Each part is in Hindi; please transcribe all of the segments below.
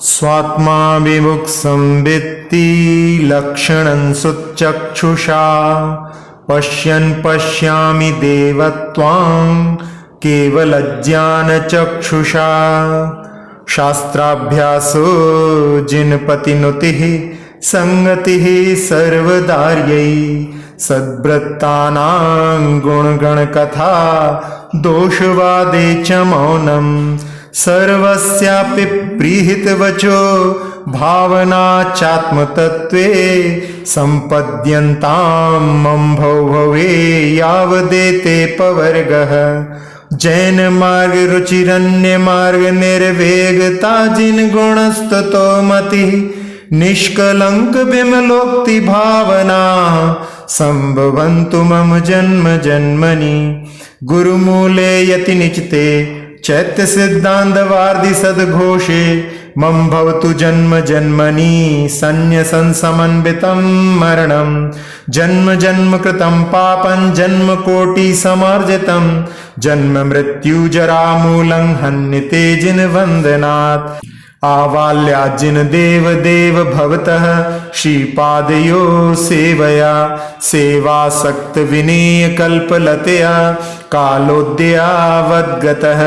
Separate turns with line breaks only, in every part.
स्वात्मा विमुक्तं वित्ति लक्षणं सुचक्षुषा पश्यन् पश्यामि देवत्वां केवलज्ञानचक्षुषा शास्त्राभ्यासो जिनपतिनुतिः संगतिः सर्वदार्यै सद्वृत्तानां गुणगणकथा दोषवादे च मौनम् सर्वस्यापि प्रीहितवचो भावना चात्मतत्त्वे सम्पद्यन्तां मम भवे यावदेते पवर्गः जैन मार्ग रुचिरन्य मार्ग निर्वेगता जिन गुणस्ततो मति निष्कलंक विमलोक्ति भावना संभवन्तु मम जन्म जन्मनि गुरुमूले यति निचते चैत्य सिद्धांत वार्धि सद्घोषे मम भवतु जन्म जन्मनि सन्न्यसं समन्वितं मरणं जन्म जन्म कृतं पापं जन्म कोटि समार्जितं जन्म मृत्यु जरा मूलं हन्यते जिन वंदनात् आवाल्या जिन देव देव भवतः श्रीपादयो सेवया सेवासक्त विनेय कल्पलतया कालोद्यावद्गतः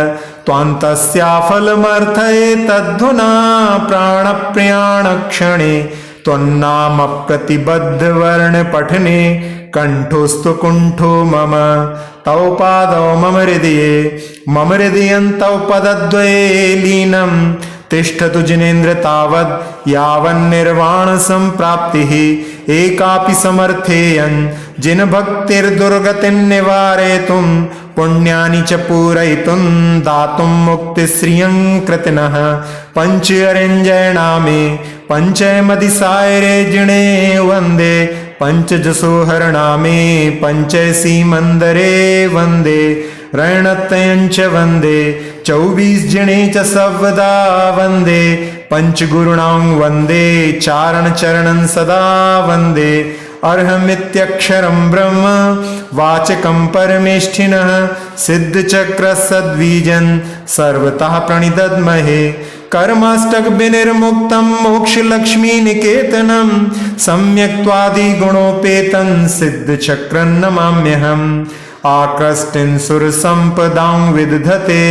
त्वान्तस्या फलमर्थये तद्धुना प्राणप्रयाणक्षणे त्वन्नामप्रतिबद्धवर्णपठने कंठोस्तु कुंठो मम तौ पादौ मम हृदयं तौ पदद्वये लीनं तिष्ठतु जिनेन्द्र तावद् यावन्निर्वाण संप्राप्तिः एकापि समर्थेयं जिन भक्तिर्दुर्गतिं निवारयितुं पुण्यानि च पूरयितुं दातुं मुक्तिश्रियं कृतिनः पंच अरिञ्जयणामे पंचमदिसायरे जिणे वन्दे पंचजसोहरणामे पंचैसी मंदरे वन्दे रणत्रयञ्च वन्दे 24 जिणे च सर्वदा वन्दे पंचगुरुणां वन्दे चारण चरणं सदा वन्दे अर्हमित्यक्षरं ब्रह्म वाचकं परमेष्ठिनः सिद्धचक्रसद्वीजन् सर्वतः प्रणिदद्महे कर्माष्टक विनिर्मुक्तं मोक्षलक्ष्मीनिकेतनं सम्यक्त्वादिगुणोपेतं सिद्धचक्रं नमाम्यहम् आकृष्टिं सुरसम्पदां विदधते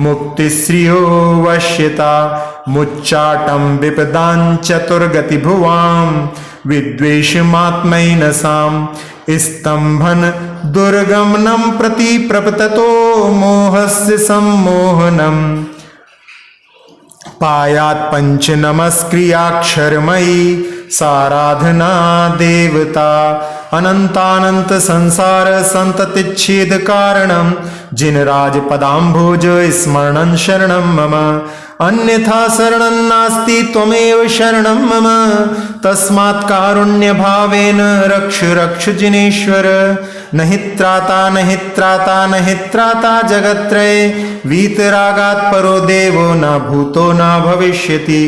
मुक्तिश्रियो वश्यता मुच्चाटं विपदां चतुर्गतिभुवां विद्वेषमात्मैनसां स्तम्भन दुर्गमनं प्रति प्रपततो मोहस्य सम्मोहनम् पायात् पंच नमस्क्रियाक्षरमयी साराधना देवता अनंतानंत संसार संततिच्छेद कारणं जिन राज पदाम्भोज स्मरणं शरणं मम अन्यथा शरणं नास्ति त्वमेव शरणं मम तस्मात् कारुण्य भावेन रक्ष रक्ष जिनेश्वर नहि त्राता नहि त्राता नहि त्राता जगत्त्रये वीतरागात् परो देवो न भूतो न भविष्यति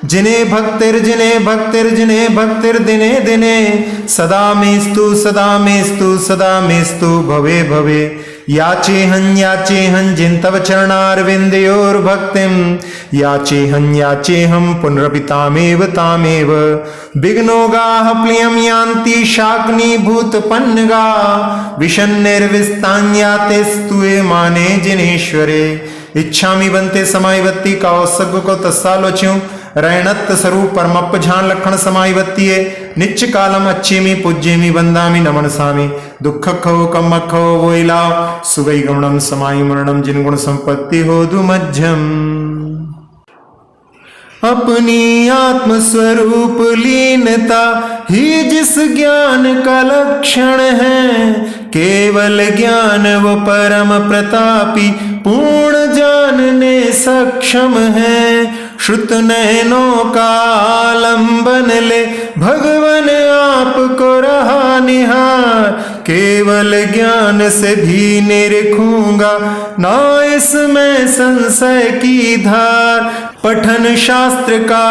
जिने भक्तिर्दिने दिने सदा मेस्तु भवे भवे याचेहं जिन तव चरणारविन्दयोर्भक्तिं याचेहं पुनरपि तामेव विघ्नोगाः प्लियं यान्ति शाग्निभूतपन्नगा विषन्निर्विस्तान्यातेस्तुये माने जिनेश्वरे इच्छामि बंते समायवत्ती कावसग को तस्सालोच्यों रैणत्त स्वरूप परमप्प झान लक्षण समायवत्तीये निच्च कालम अच्छेमी पूज्येमी वंदामि नमनसामि दुख खो कम खो वोइलाव सुगई गमनम समायि मरणम जिन गुण संपत्ति हो दुमध्यम अपनी आत्म स्वरूप लीनता ही जिस ज्ञान का लक्षण है केवल ज्ञान वो परम प्रतापी पूर्ण जानने सक्षम है श्रुत नयनों का आलंबन ले भगवन आपको रहा निहार केवल ज्ञान से भी निरखूंगा ना इसमें संशय की धार पठन शास्त्र का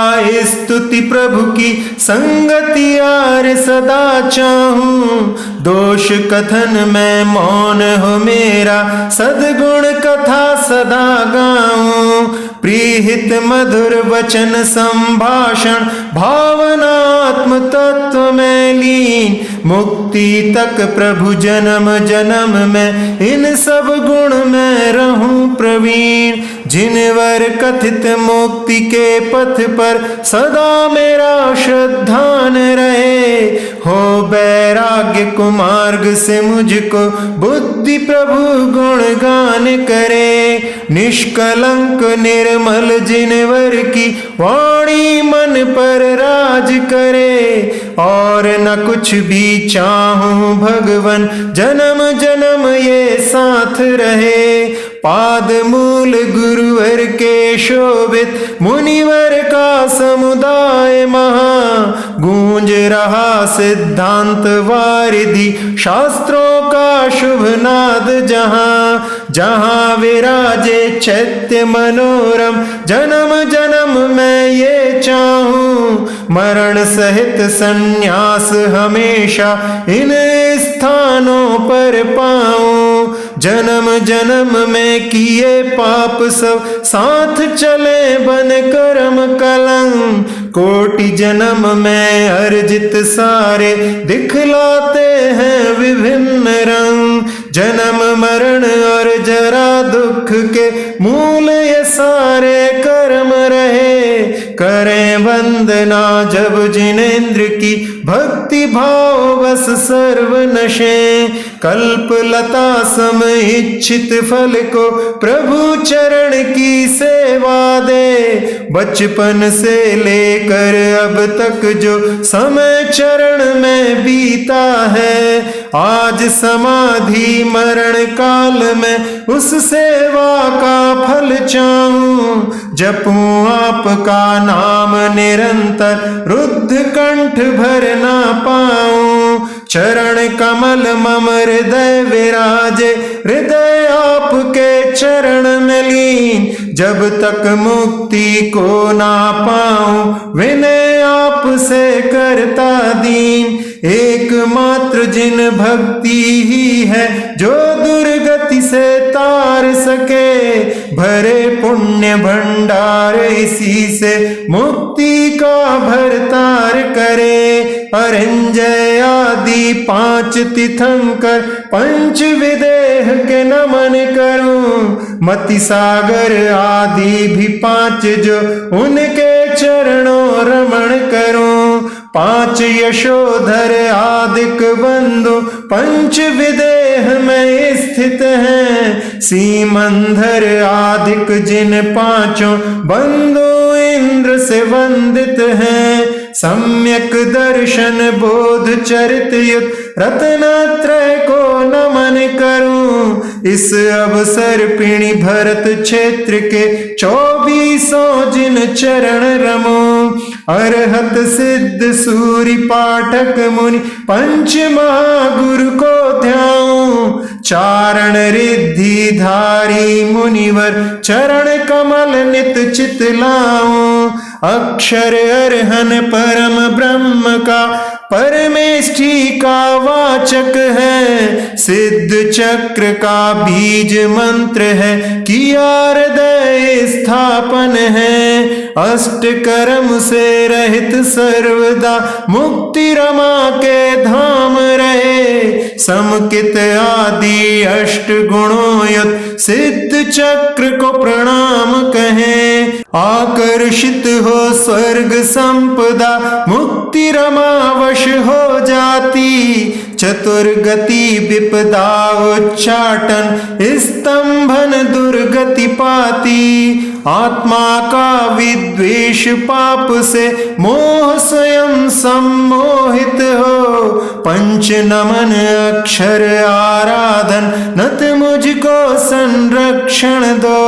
स्तुति प्रभु की संगति यार सदा चाहूं दोष कथन में मौन हो मेरा सद्गुण कथा सदा गाऊं प्रीहित मधुर वचन संभाषण भावनात्म तत्व में लीन, मुक्ति तक प्रभु जन्म जन्म में इन सब गुण में रहूं प्रवीण। जिनवर कथित मुक्ति के पथ पर सदा मेरा श्रद्धान रहे, हो वैराग्य कुमार्ग से मुझको बुद्धि प्रभु गुण गान करे। निष्कलंक निर्मल जिनवर की वाणी मन पर राज करे, और न कुछ भी चाहूं भगवन जन्म जन्म ये साथ रहे। पाद मूल गुरुवर के शोभित मुनिवर का समुदाय महा, गूंज रहा सिद्धांत वारिधि शास्त्रों का शुभ नाद जहां। जहां विराजे चैत्य मनोरम जन्म जन्म मैं ये चाहूं, मरण सहित संन्यास हमेशा इन स्थानों पर पाऊं। जन्म जन्म में किए पाप सब साथ चले बन कर्म कलंक, कोटि जन्म में अर्जित सारे दिखलाते हैं विभिन्न रंग। जन्म मरण और जरा दुख के मूल ये सारे कर्म रहे, करें वंदना जब जिनेन्द्र की भक्ति भाव बस सर्व नशे। कल्प लता सम इच्छित फल को प्रभु चरण की सेवा दे, बचपन से लेकर अब तक जो समय चरण में बीता है, आज समाधि मरण काल में उस सेवा का फल चाहूं। जपूं आपका नाम निरंतर रुद्ध कंठ भर ना पाऊं। चरण कमल मम हृदय विराजे, हृदय आपके चरण में लीन। जब तक मुक्ति को ना पाऊं विनय आपसे करता दीन। एकमात्र जिन भक्ति ही है जो दुर्गति से तार सके, भरे पुण्य भंडार इसी से मुक्ति का भरतार करे। अरिंजय आदि 5 तीर्थंकर पंच विदेह के नमन करूं। मति सागर आदि भी 5 जो उनके चरणों रमण करूं। 5 यशोधर आदिक बंधु पंच विदेह में स्थित हैं। सीमंधर आदिक जिन 5 बंधु इंद्र से वंदित हैं। सम्यक दर्शन बोध चरित युत रत्नत्रय को नमन करूं। इस अवसर पिणी भरत क्षेत्र के 24 जिन चरण रमूं। अरहत सिद्ध सूरि पाठक मुनि पंच महागुरु को ध्याऊं। चारण रिद्धि धारी मुनिवर चरण कमल नित चित लाऊं। अक्षर अरहन परम ब्रह्म का परमेष्ठी का वाचक है। सिद्ध चक्र का बीज मंत्र है, किया हृदय स्थापन है। अष्ट कर्म से रहित सर्वदा मुक्ति रमा के धाम रहे। समकित आदि अष्ट गुणों युत सिद्ध चक्र को प्रणाम कहें। आकर्षित हो स्वर्ग संपदा मुक्ति रमा वश हो जाती। चतुर्गति विपदा उच्चाटन स्तंभन दुर्गति पाती। आत्मा का विद्वेष पाप से मोह स्वयं सम्मोहित हो। पंच नमन अक्षर आराधन नत मुझको संरक्षण दो।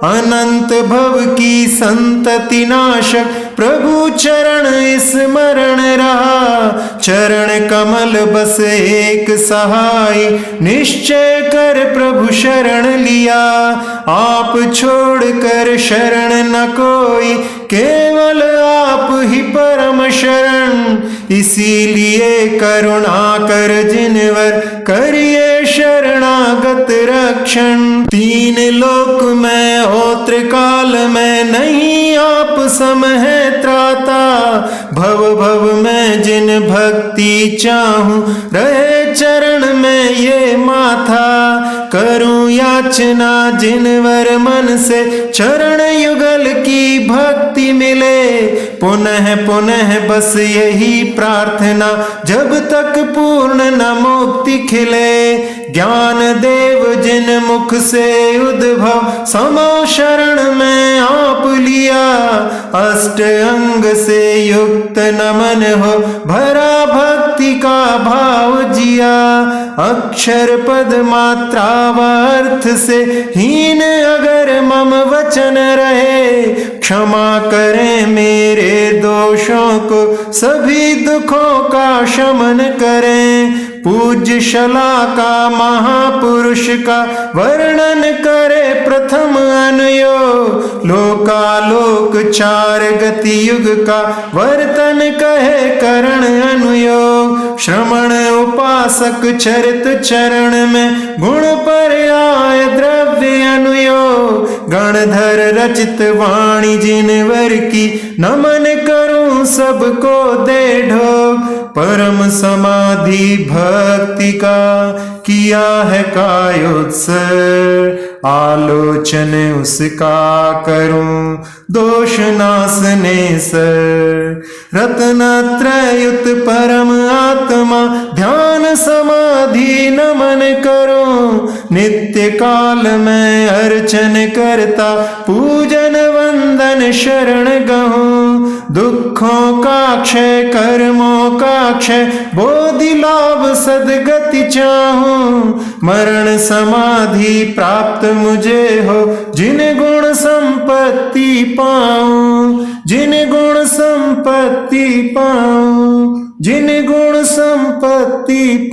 अनंत भव की संतति नाशक प्रभु चरण स्मरण रहा। चरण कमल बस एक सहाय, निश्चय कर प्रभु शरण लिया। आप छोड़ कर शरण न कोई, केवल आप ही परम शरण। इसीलिए करुणा कर जिनवर करिए शरणागत रक्षण। तीन लोक में हो त्रिकाल में नहीं आप सम है त्राता। भव भव में जिन भक्ति चाहूं रहे चरण में ये माथा। करूं याचना जिनवर मन से चरण युगल की भक्ति मिले। पुनः पुनः बस यही प्रार्थना जब तक पूर्ण न मुक्ति खिले। ज्ञान देव जिन मुख से उद्भव समो शरण में आप लिया। अष्ट अंग से युक्त नमन हो भरा भक्ति का भाव जिया। अक्षर पद मात्रा व अर्थ से हीन अगर मम वचन रहे। क्षमा करें मेरे दोषों को सभी दुखों का शमन करें। पूज्य शलाका महापुरुष का वर्णन करे प्रथम अनुयो। लोकालोक चार गति युग का वर्तन कहे करण अनुयोग। श्रमण उपासक चरित चरण में गुण पर्याय द्रव्य अनुयोग। गणधर रचित वाणी जिनवर की नमन करूं सबको दे ढोग। परम समाधि भक्ति का किया है कायोत्सर। आलोचन उसका करूं दोष नासने सर। रत्नत्रयुत परम आत्मा ध्यान समाधि नमन करूं। नित्य काल में अर्चन करता पूजन वंदन शरण गहूं। दुखों का क्षय कर्मों का क्षय बोधि लाभ सदगति चाहूं। मरण समाधि प्राप्त मुझे हो जिन गुण संपत्ति पाऊं। जिन गुण संपत्ति पाऊं। जिन गुण संपत्ति